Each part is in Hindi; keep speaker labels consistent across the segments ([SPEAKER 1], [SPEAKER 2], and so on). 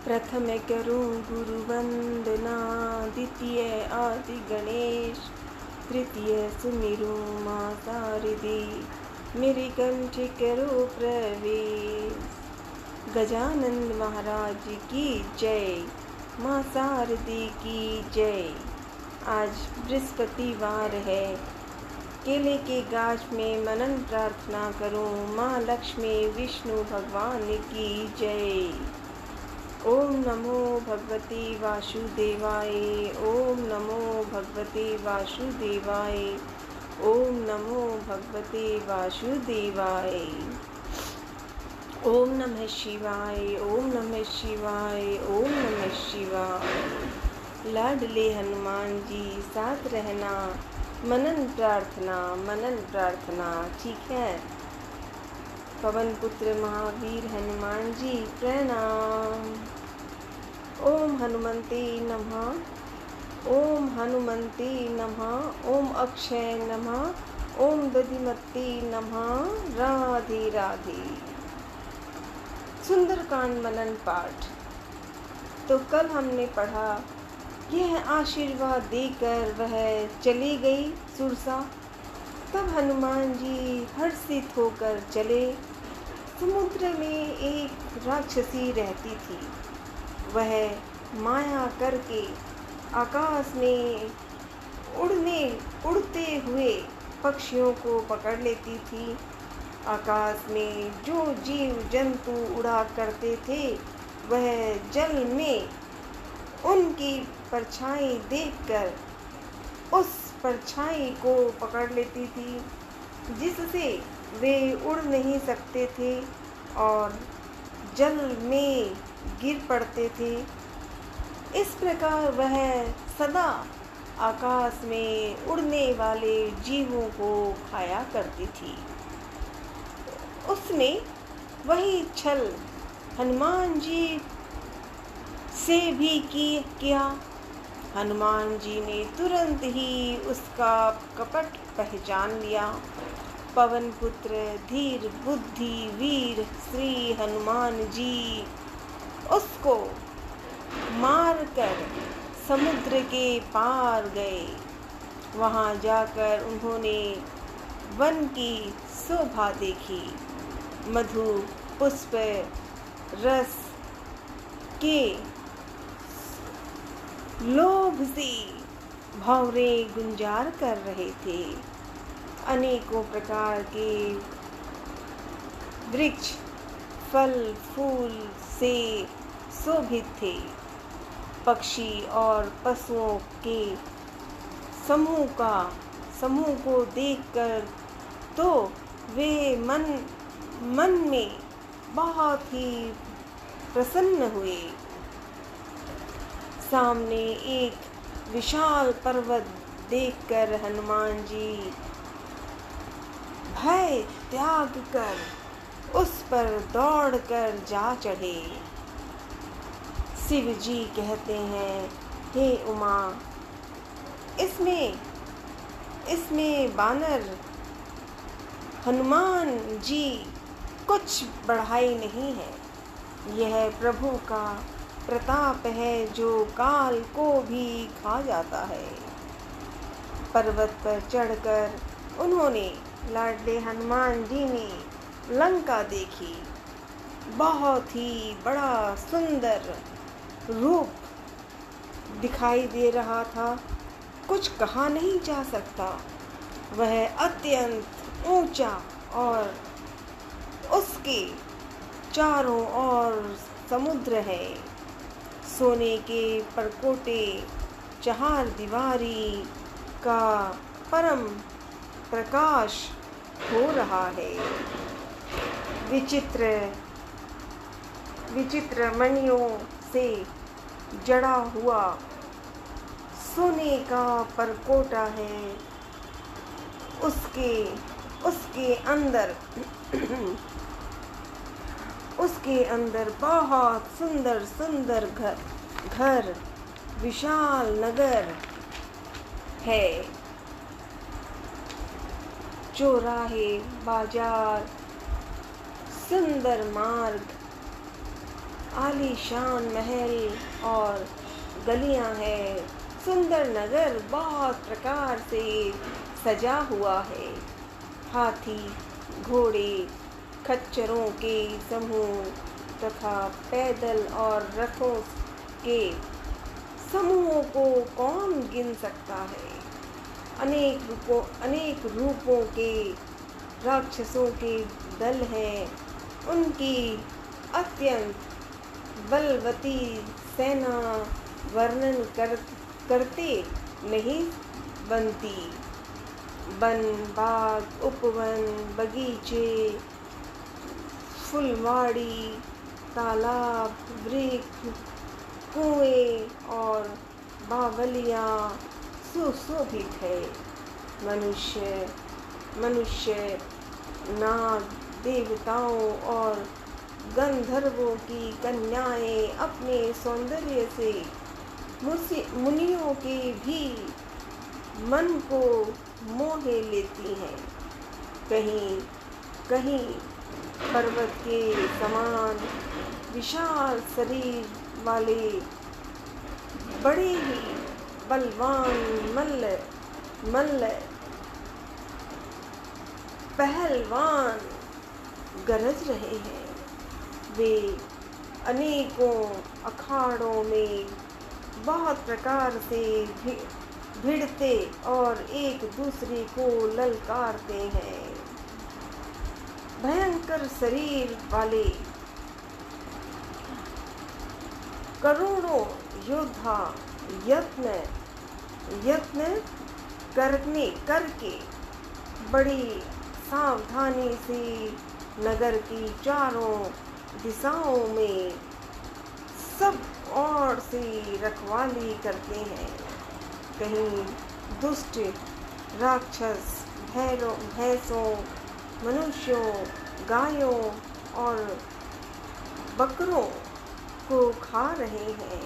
[SPEAKER 1] प्रथम करूं गुरु वंदना, द्वितीय आदि गणेश, तृतीय सुमिरूं माँ शारदे, मेरे कंठ करो प्रवेश। गजानन महाराज की जय, माँ शारदे की जय। आज बृहस्पतिवार है। केले के गाछ में मनन प्रार्थना करूं, माँ लक्ष्मी विष्णु भगवान की जय। ओम नमो भगवते वासुदेवाय, ओम नमो भगवते वासुदेवाय, ओम नमो भगवते वासुदेवाय। ओम नमः शिवाय, ओम नमः शिवाय, ओम नमः शिवाय। लाडले हनुमान जी साथ रहना, मनन प्रार्थना ठीक है। पवन पुत्र महावीर हनुमान जी प्रणाम। ओम हनुमते नमः, ओम हनुमते नमः, ओम अक्षय नमः, ओम दधिमते नमः। राधे राधे। सुंदरकांड मनन पाठ। तो कल हमने पढ़ा, यह आशीर्वाद देकर वह चली गई सुरसा। तब हनुमान जी हर्षित होकर चले। समुद्र में एक राक्षसी रहती थी। वह माया करके आकाश में उड़ते हुए पक्षियों को पकड़ लेती थी। आकाश में जो जीव जंतु उड़ा करते थे, वह जल में उनकी परछाई देखकर उस परछाई को पकड़ लेती थी, जिससे वे उड़ नहीं सकते थे और जल में गिर पड़ते थे। इस प्रकार वह सदा आकाश में उड़ने वाले जीवों को खाया करती थी। उसने वही छल हनुमान जी से भी किया। हनुमान जी ने तुरंत ही उसका कपट पहचान लिया। पवन पुत्र धीर बुद्धि वीर श्री हनुमान जी उसको मारकर समुद्र के पार गए। वहां जाकर उन्होंने वन की शोभा देखी। मधु पुष्प रस के लोभ से भंवरे गुंजार कर रहे थे। अनेकों प्रकार के वृक्ष फल फूल से शोभित थे। पक्षी और पशुओं के समूह को देखकर तो वे मन में बहुत ही प्रसन्न हुए। सामने एक विशाल पर्वत देखकर हनुमान जी भय त्याग कर उस पर दौड़कर जा चढ़े। शिव जी कहते हैं, हे उमा, इसमें बानर हनुमान जी कुछ बढ़ाई नहीं है। यह प्रभु का प्रताप है जो काल को भी खा जाता है। पर्वत पर चढ़कर उन्होंने लाडले हनुमान जी ने लंका देखी। बहुत ही बड़ा सुंदर रूप दिखाई दे रहा था, कुछ कहा नहीं जा सकता। वह अत्यंत ऊंचा और उसके चारों ओर समुद्र है। सोने के परकोटे चार दीवारी का परम प्रकाश हो रहा है। विचित्र मणियों से जड़ा हुआ सोने का परकोटा है। उसके अंदर बहुत सुंदर घर विशाल नगर है। चौराहे बाजार सुंदर मार्ग आलीशान महल और गलियां हैं। सुंदर नगर बहुत प्रकार से सजा हुआ है। हाथी, घोड़े, खच्चरों के समूह तथा पैदल और रथों के समूहों को कौन गिन सकता है। अनेक रूपों के राक्षसों के दल हैं। उनकी अत्यंत बलवती सेना वर्णन करते नहीं बनती। वन, बाग, उपवन, बगीचे, फुलवाड़ी, तालाब, वृक्ष, कुएं और बावलियाँ सुशोभित है। मनुष्य, नाग, देवताओं और गंधर्वों की कन्याएं अपने सौंदर्य से मुनियों के भी मन को मोह लेती हैं। कहीं पर्वत के समान विशाल शरीर वाले बड़े ही बलवान मल्ल पहलवान गरज रहे हैं। वे अनेकों अखाड़ों में बहुत प्रकार से भिड़ते और एक दूसरे को ललकारते हैं। भयंकर शरीर वाले करोड़ों योद्धा यत्न करके बड़ी सावधानी से नगर की चारों दिशाओं में सब ओर से रखवाली करते हैं। कहीं दुष्ट राक्षस भैंसों, मनुष्यों, गायों और बकरों को खा रहे हैं।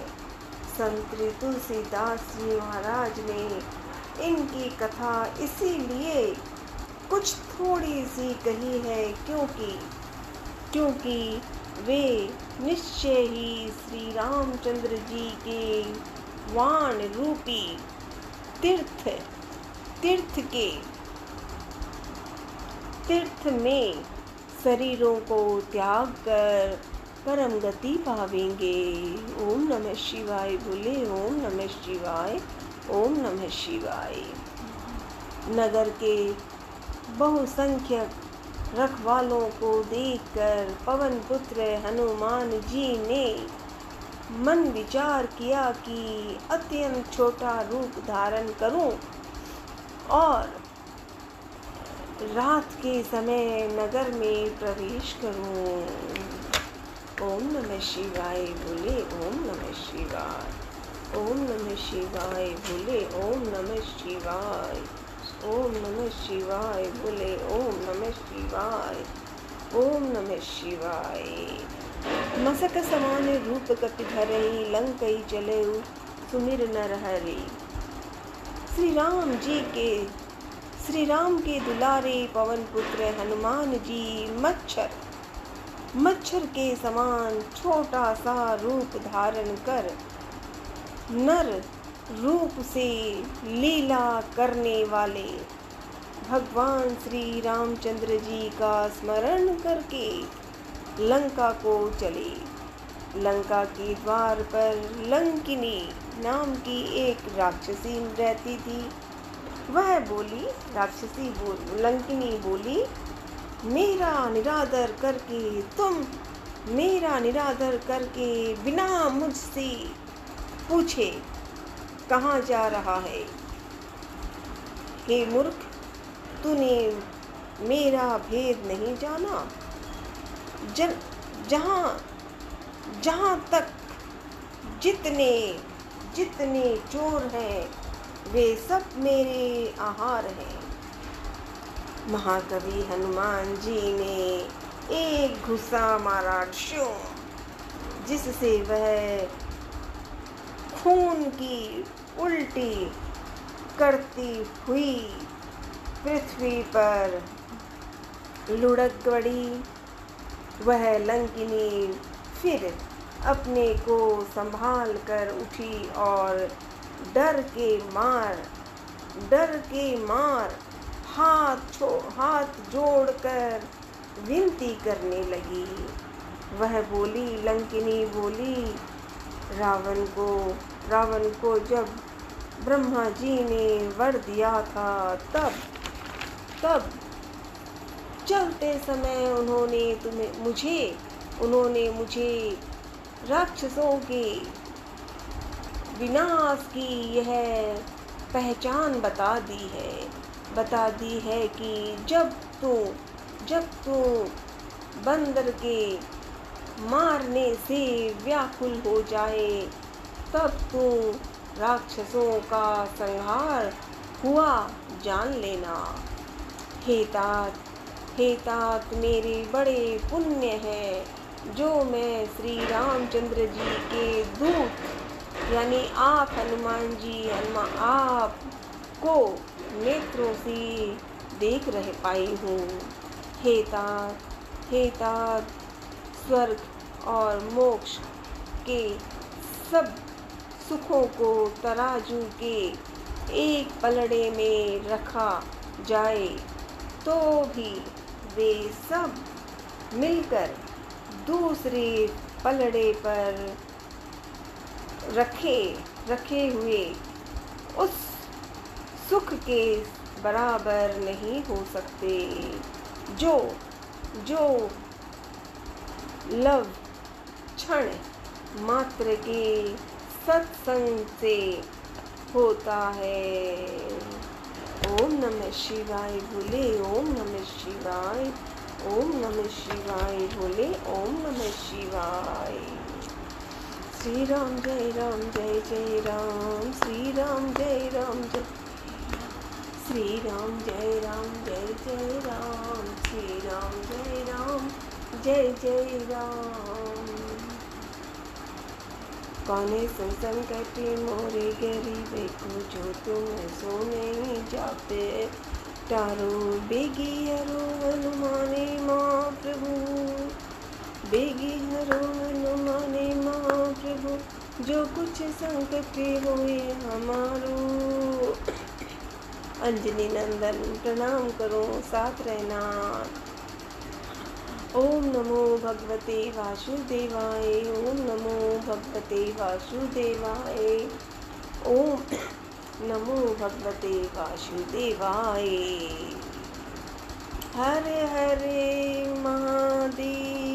[SPEAKER 1] संत तुलसीदास जी महाराज ने इनकी कथा इसीलिए कुछ थोड़ी सी कही है क्योंकि वे निश्चय ही श्री रामचंद्र जी के वाण रूपी तीर्थ में शरीरों को त्याग कर परम गति पावेंगे। ओम नमः शिवाय बोले। ओम नमः शिवाय। ओम नमः शिवाय। नगर के बहुसंख्यक रखवालों को देखकर पवन पुत्र हनुमान जी ने मन विचार किया कि अत्यंत छोटा रूप धारण करूं और रात के समय नगर में प्रवेश करूं। ओम नमः शिवाय बोले। ओम नमः शिवाय। ओम नमः शिवाय बोले। ओम नमः शिवाय। ओम नमः शिवाय बोले। ओम नमः शिवाय। ओम नमः शिवाय। मसक समान रूप कपि धरई लंकई चलेउ सुमिर नर हरि। श्री राम के दुलारे पवन पुत्र हनुमान जी मच्छर के समान छोटा सा रूप धारण कर नर रूप से लीला करने वाले भगवान श्री रामचंद्र जी का स्मरण करके लंका को चले। लंका के द्वार पर लंकिनी नाम की एक राक्षसी रहती थी। वह बोली, लंकिनी बोली, मेरा निरादर करके बिना मुझसे पूछे कहाँ जा रहा है। हे मूर्ख, तूने मेरा भेद नहीं जाना। जहाँ तक जितने चोर हैं वे सब मेरे आहार हैं। महाकवि हनुमान जी ने एक घुसा मारा जिससे वह खून की उल्टी करती हुई पृथ्वी पर लुढ़क पड़ी। वह लंकिनी फिर अपने को संभाल कर उठी और डर के मार हाथ जोड़कर विनती करने लगी। वह बोली, लंकिनी बोली, रावण को जब ब्रह्मा जी ने वर दिया था तब चलते समय उन्होंने मुझे राक्षसों के विनाश की यह पहचान बता दी है कि जब तू बंदर के मारने से व्याकुल हो जाए तब तू राक्षसों का संहार हुआ जान लेना। हे तात मेरे बड़े पुण्य है जो मैं श्री रामचंद्र जी के दूत यानी आप हनुमान जी आप को नेत्रों से देख रह पाई हूँ। हे तात स्वर्ग और मोक्ष के सब सुखों को तराजू के एक पलड़े में रखा जाए तो भी वे सब मिलकर दूसरे पलड़े पर रखे हुए उस सुख के बराबर नहीं हो सकते जो लव क्षण मात्र के सत्संग से होता है। ओम नमः शिवाय बोले, ओम नमः शिवाय, ओम नमः शिवाय बोले, ओम नमः शिवाय। श्री राम जय राम जय जय राम, श्री राम जय राम जय, श्री राम जय राम जय जय राम, श्री राम जय राम जय जय राम। कौने सुन संकट मोरे गरीबे को जो तुम सो नहीं जाते टारो बेगी हरो हनुमाने माँ प्रभु, बेगी हरो हनुमाने माँ प्रभु, जो कुछ संकट होए हमारो। अंजनी नंदन प्रणाम करो, साथ रहना। ओम नमो भगवते वासुदेवाय, ओम नमो भगवते वासुदेवाय, ओम नमो भगवते वासुदेवाय। हरे हरे महादेव।